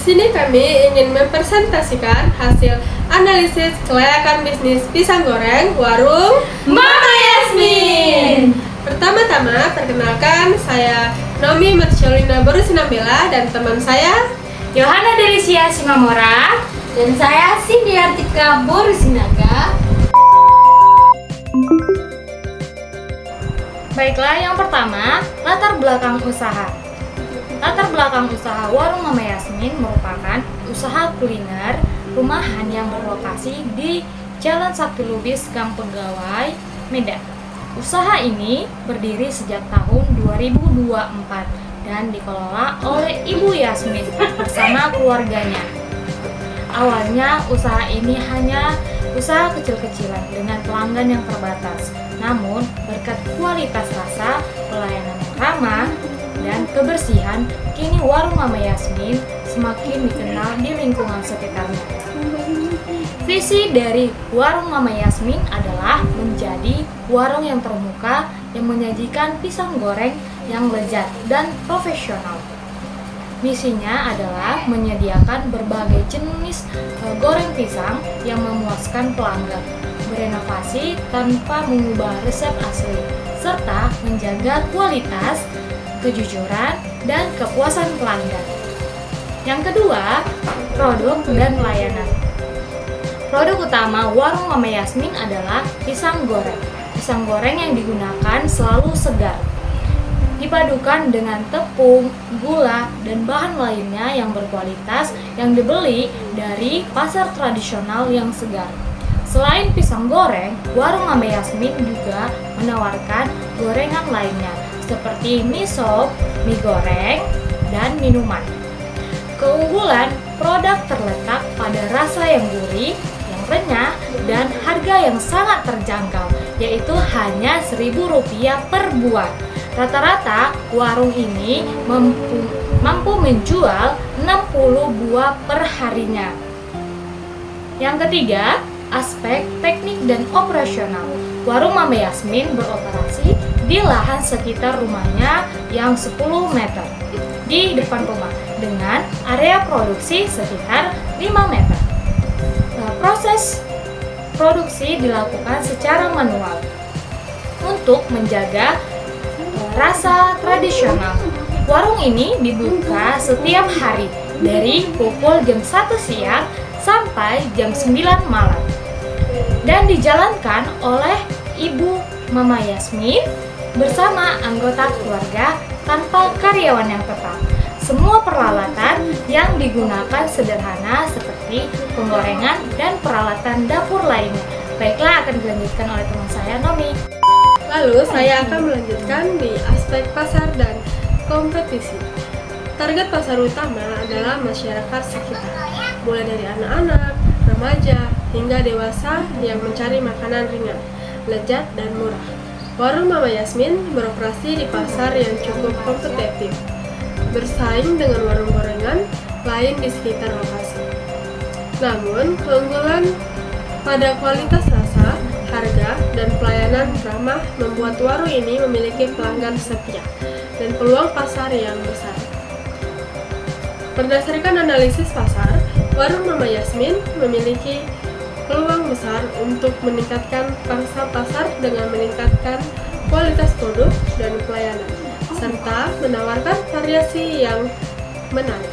sini kami ingin mempresentasikan hasil analisis kelayakan bisnis pisang goreng warung Mama Yasmin. Pertama-tama, perkenalkan saya Nomi Marcelina Borusinambela dan teman saya Yohana Delisia Simamora. Dan saya Cindy Artika Borusinaga. Baiklah, yang pertama, latar belakang usaha. Latar belakang usaha warung Mama Yasmin merupakan usaha kuliner rumahan yang berlokasi di Jalan Sakti Lubis, Gang Pegawai, Medan. Usaha ini berdiri sejak tahun 2024 dan dikelola oleh Ibu Yasmin bersama keluarganya. Awalnya usaha ini hanya usaha kecil-kecilan dengan pelanggan yang terbatas. Namun berkat kualitas rasa, pelayanan yang ramah, dan kebersihan, kini warung Mama Yasmin semakin dikenal di lingkungan sekitarnya. Visi dari warung Mama Yasmin adalah menjadi warung yang terbuka yang menyajikan pisang goreng yang lezat dan profesional. Misinya adalah menyediakan berbagai jenis goreng pisang yang memuaskan pelanggan, berinovasi tanpa mengubah resep asli, serta menjaga kualitas, kejujuran, dan kepuasan pelanggan. Yang kedua, produk dan layanan. Produk utama warung Mama Yasmin adalah pisang goreng. Pisang goreng yang digunakan selalu segar, dipadukan dengan tepung, gula, dan bahan lainnya yang berkualitas yang dibeli dari pasar tradisional yang segar. Selain pisang goreng, warung Mama Yasmin juga menawarkan gorengan lainnya seperti mie sop, mie goreng, dan minuman. Keunggulan produk terletak pada rasa yang gurih, yang renyah, dan harga yang sangat terjangkau, yaitu hanya Rp1.000 per buah. Rata-rata warung ini mampu menjual 60 buah per harinya. Yang ketiga, aspek teknik dan operasional. Warung Mama Yasmin beroperasi di lahan sekitar rumahnya yang 10 meter di depan rumah dengan area produksi sekitar 5 meter. Proses produksi dilakukan secara manual untuk menjaga rasa tradisional. Warung ini dibuka setiap hari dari pukul jam 1 siang sampai jam 9 malam dan dijalankan oleh Ibu Mama Yasmin bersama anggota keluarga tanpa karyawan yang tetap. Semua peralatan yang digunakan sederhana seperti penggorengan dan peralatan dapur lainnya. Baiklah, akan dilanjutkan oleh teman saya, Nomi. Lalu saya akan melanjutkan di aspek pasar dan kompetisi. Target pasar utama adalah masyarakat sekitar, mulai dari anak-anak, remaja, hingga dewasa yang mencari makanan ringan, lezat, dan murah. Warung Mama Yasmin beroperasi di pasar yang cukup kompetitif, bersaing dengan warung gorengan lain di sekitar lokasi. Namun, keunggulan pada kualitas rasa, harga, dan pelayanan ramah membuat warung ini memiliki pelanggan setia dan peluang pasar yang besar. Berdasarkan analisis pasar, warung Mama Yasmin memiliki peluang besar untuk meningkatkan pangsa pasar dengan meningkatkan kualitas produk dan pelayanan, serta menawarkan variasi yang menarik.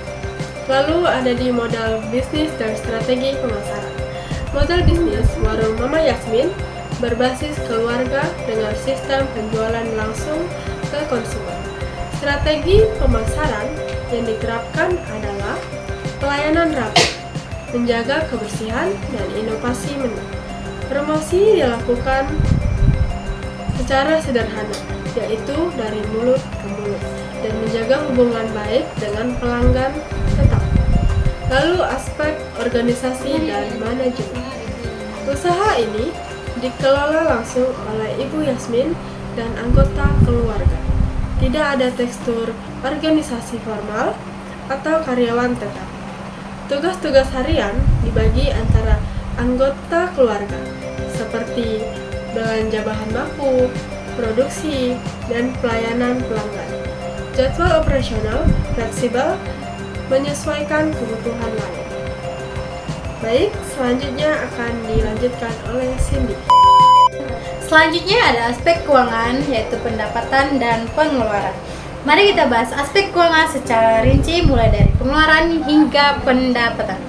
Lalu ada di modal bisnis dan strategi pemasaran. Modal bisnis warung Mama Yasmin berbasis keluarga dengan sistem penjualan langsung ke konsumen. Strategi pemasaran yang diterapkan adalah pelayanan rapi, menjaga kebersihan, dan inovasi menu. Promosi dilakukan secara sederhana, yaitu dari mulut ke mulut, dan menjaga hubungan baik dengan pelanggan tetap. Lalu aspek organisasi dan manajemen. Usaha ini dikelola langsung oleh Ibu Yasmin dan anggota keluarga. Tidak ada tekstur organisasi formal atau karyawan tetap. Tugas-tugas harian dibagi antara anggota keluarga, seperti belanja bahan baku, produksi, dan pelayanan pelanggan. Jadwal operasional fleksibel menyesuaikan kebutuhan lain. Baik, selanjutnya akan dilanjutkan oleh Cindy. Selanjutnya ada aspek keuangan, yaitu pendapatan dan pengeluaran. Mari kita bahas aspek keuangan secara rinci, mulai dari pengeluaran hingga pendapatan.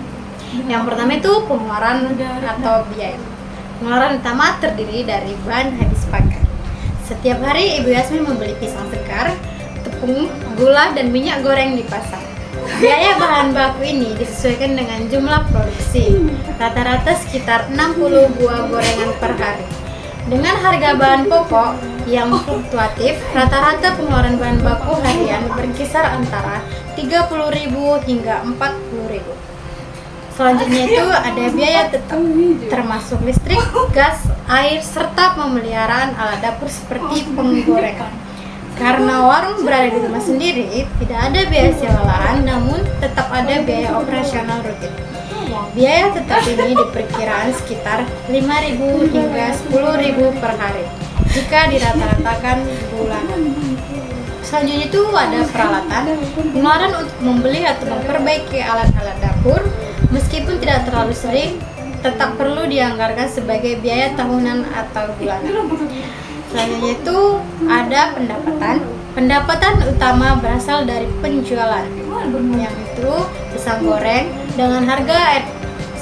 Yang pertama itu pengeluaran atau biaya. Pengeluaran utama terdiri dari bahan habis pakai. Setiap hari Ibu Yasmin membeli pisang segar, tepung, gula, dan minyak goreng di pasar. Biaya bahan baku ini disesuaikan dengan jumlah produksi, rata-rata sekitar 60 buah gorengan per hari. Dengan harga bahan pokok yang fluktuatif, rata-rata pengeluaran bahan baku harian berkisar antara 30.000 hingga 40.000. Selanjutnya itu ada biaya tetap, termasuk listrik, gas, air, serta pemeliharaan alat dapur seperti penggorengan. Karena warung berada di rumah sendiri, tidak ada biaya sewa lahan, namun tetap ada biaya operasional rutin. Biaya tetap ini diperkirakan sekitar 5.000 hingga 10.000 per hari jika dirata-ratakan bulanan. Selanjutnya itu ada peralatan, pengeluaran untuk membeli atau memperbaiki alat-alat dapur, meskipun tidak terlalu sering, tetap perlu dianggarkan sebagai biaya tahunan atau bulanan. Selanjutnya itu ada pendapatan. Pendapatan utama berasal dari penjualan, yang itu pisang goreng dengan harga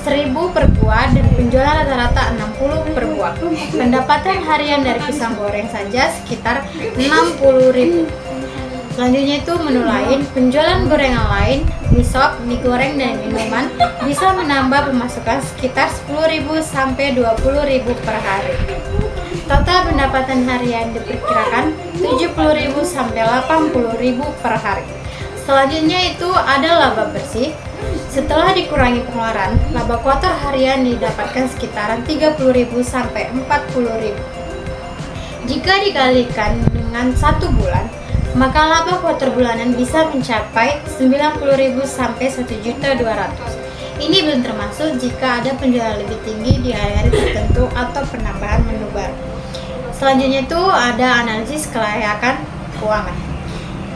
1.000 per buah dan penjualan rata-rata 60 per buah. Pendapatan harian dari pisang goreng saja sekitar 60.000. Selanjutnya itu menu lain, penjualan gorengan lain, mie sop, mie goreng, dan minuman bisa menambah pemasukan sekitar 10.000 sampai 20.000 per hari. Total pendapatan harian diperkirakan 70.000 sampai 80.000 per hari. Selanjutnya itu ada laba bersih. Setelah dikurangi pengeluaran, laba kuartal harian didapatkan sekitaran 30.000 sampai 40.000. Jika dikalikan dengan 1 bulan, maka laba kuartal bulanan bisa mencapai 90.000 sampai 1.200.000. Ini belum termasuk jika ada penjualan lebih tinggi di hari-hari tertentu atau penambahan menu baru. Selanjutnya itu ada analisis kelayakan keuangan,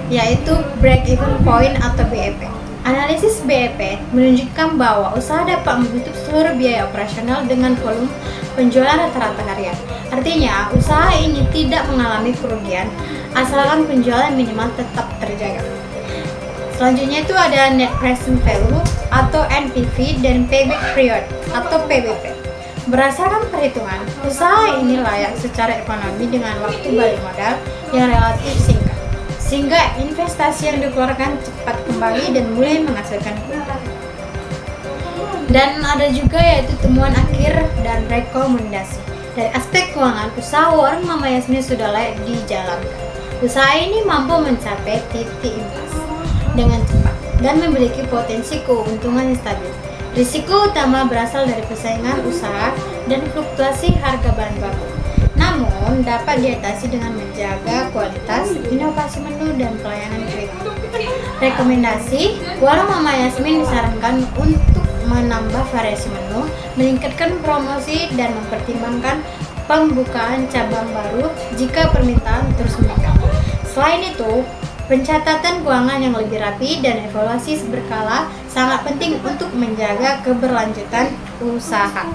yaitu break-even point atau BEP. Analisis BEP menunjukkan bahwa usaha dapat menutup seluruh biaya operasional dengan volume penjualan rata-rata harian. Artinya, usaha ini tidak mengalami kerugian asalkan penjualan minimal tetap terjaga. Selanjutnya itu ada net present value atau NPV dan payback period atau PBP. Berdasarkan perhitungan, usaha ini layak secara ekonomi dengan waktu balik modal yang relatif singkat, sehingga investasi yang dikeluarkan cepat kembali dan mulai menghasilkan keuntungan. Dan ada juga yaitu temuan akhir dan rekomendasi. Dari aspek keuangan, usaha warung Mama Yasmin sudah layak dijalankan. Usaha ini mampu mencapai titik impas dengan cepat dan memiliki potensi keuntungan yang stabil. Risiko utama berasal dari persaingan usaha dan fluktuasi harga bahan baku. Namun, dapat diatasi dengan menjaga kualitas, inovasi menu, dan pelayanan kritis. Rekomendasi, warung Mama Yasmin disarankan untuk menambah variasi menu, meningkatkan promosi, dan mempertimbangkan pembukaan cabang baru jika permintaan terus meningkat. Selain itu, pencatatan keuangan yang lebih rapi dan evaluasi berkala sangat penting untuk menjaga keberlanjutan usaha.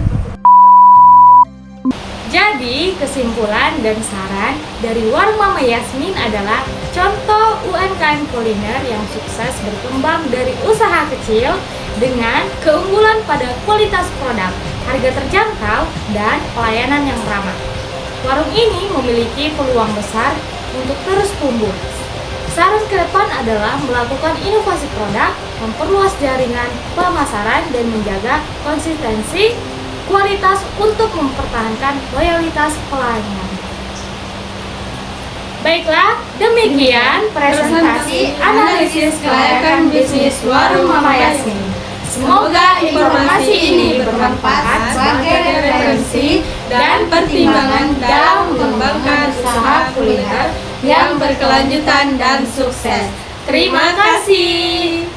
Jadi, kesimpulan dan saran dari warung Mama Yasmin adalah contoh UMKM kuliner yang sukses berkembang dari usaha kecil dengan keunggulan pada kualitas produk, harga terjangkau, dan pelayanan yang ramah. Warung ini memiliki peluang besar untuk terus tumbuh. Saran ke depan adalah melakukan inovasi produk, memperluas jaringan pemasaran, dan menjaga konsistensi kualitas untuk mempertahankan loyalitas pelanggan. Baiklah, demikian presentasi analisis kelayakan bisnis warung Mama Yasmin. Semoga informasi ini bermanfaat sebagai referensi dan pertimbangan dalam mengembangkan usaha kuliner yang berkelanjutan dan sukses. Terima kasih.